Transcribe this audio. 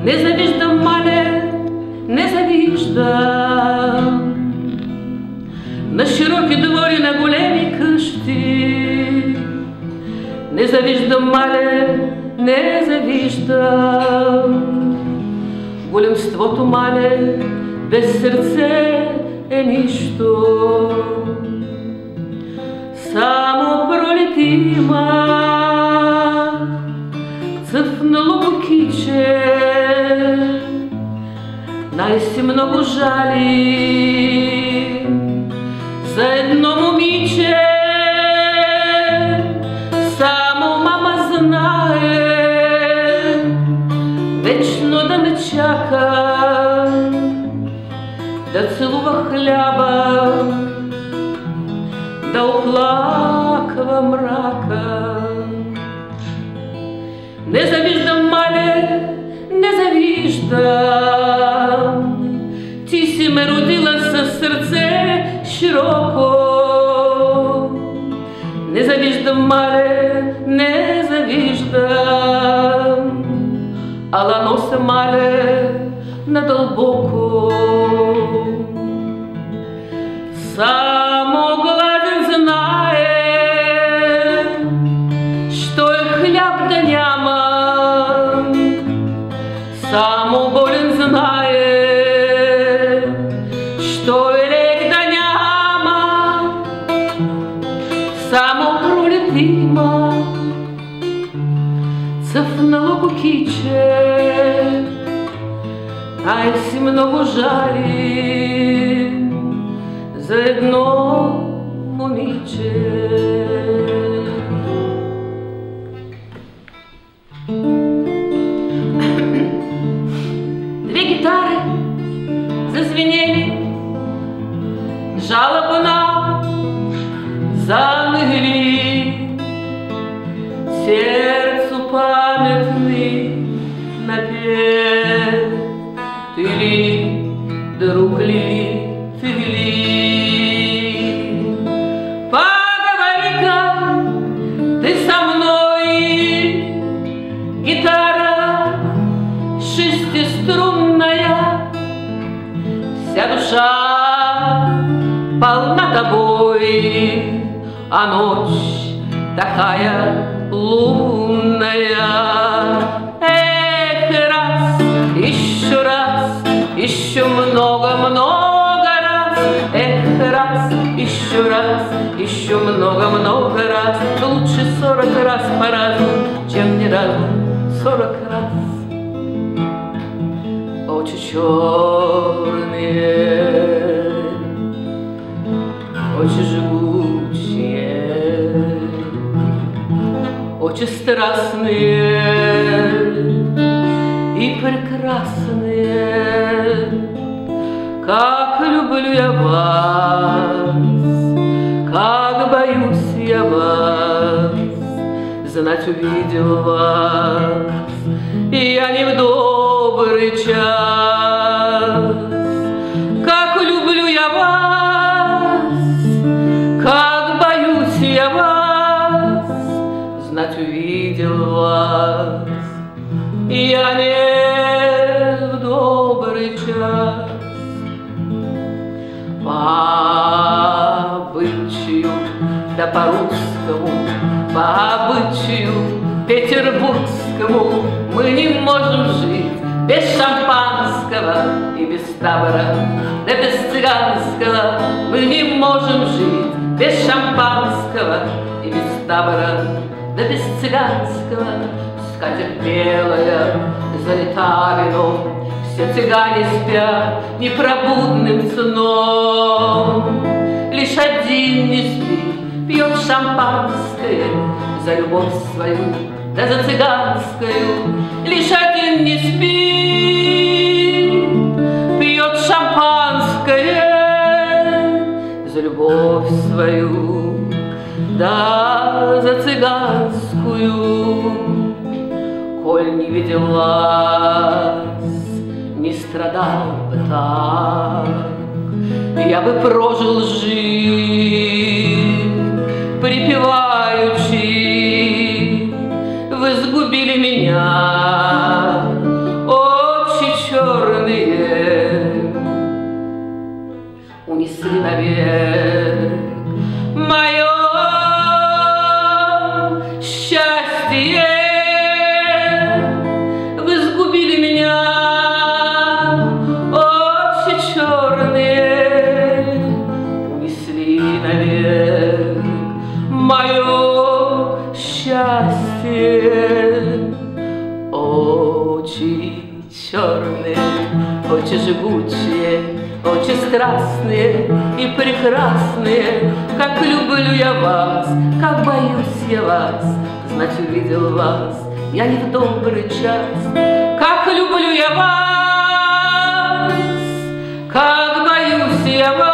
не завиждам, мале, не завиждам на широки двори, на големи къщи. Не завиждам, мале, не завиждам големството, мале, без сърце е нищо. Само пролетима цъфнало кукиче, най-си много жали за едно момиче. Само мама знае вечно да ме чака, да целува хляба, да оплаква мрака. Не завиждам, мале, не завиждам, ти си ме родила със сърце широко. Не завиждам, мале, не завиждам, ала нося, мале, надълбоко. Само гладен знае, що е хляб да няма. Само болен знае, що е лек да няма. Само пролетима цъфнало кукиче, ай си много жали за едно момиче. Две гитари зазвенели, жалобна залегли, сердцу паметный напев. Ты ли, друг ли, ты ли? Поговори-ка ты со мной, гитара шестиструнная, вся душа полна тобой, а ночь такая лунная. Эх, раз, еще много-много раз. Эх, еще много-много раз. Лучше 40 раз по разу, чем ни разу 40 раз. Очи черные, очи жгучие, очи страстные и прекрасные. Как люблю я вас, как боюсь я вас, знать увидел вас я не в добрый час. Как люблю я вас, как боюсь я вас, знать увидел вас я не в добрый час. По обычаю, да по-русскому, по обычаю петербургскому мы не можем жить без шампанского и без табора, да без цыганского. Мы не можем жить без шампанского и без табора, да без цыганского. Скатерть белая залита вином, все цыгане спят непробудным сном. Лишь один не спит, пьет шампанское за любовь свою, да за цыганскую. Лишь один не спит, пьет шампанское за любовь свою, да за цыганскую. Коль не видел вас, не страдал бы так, я бы прожил жизнь припеваючи. Вы сгубили меня, о, очи черные, очи жгучие, очи страстные и прекрасные. Как люблю я вас, как боюсь я вас, знать увидел вас я не в добрый час. Как люблю я вас, как боюсь я вас.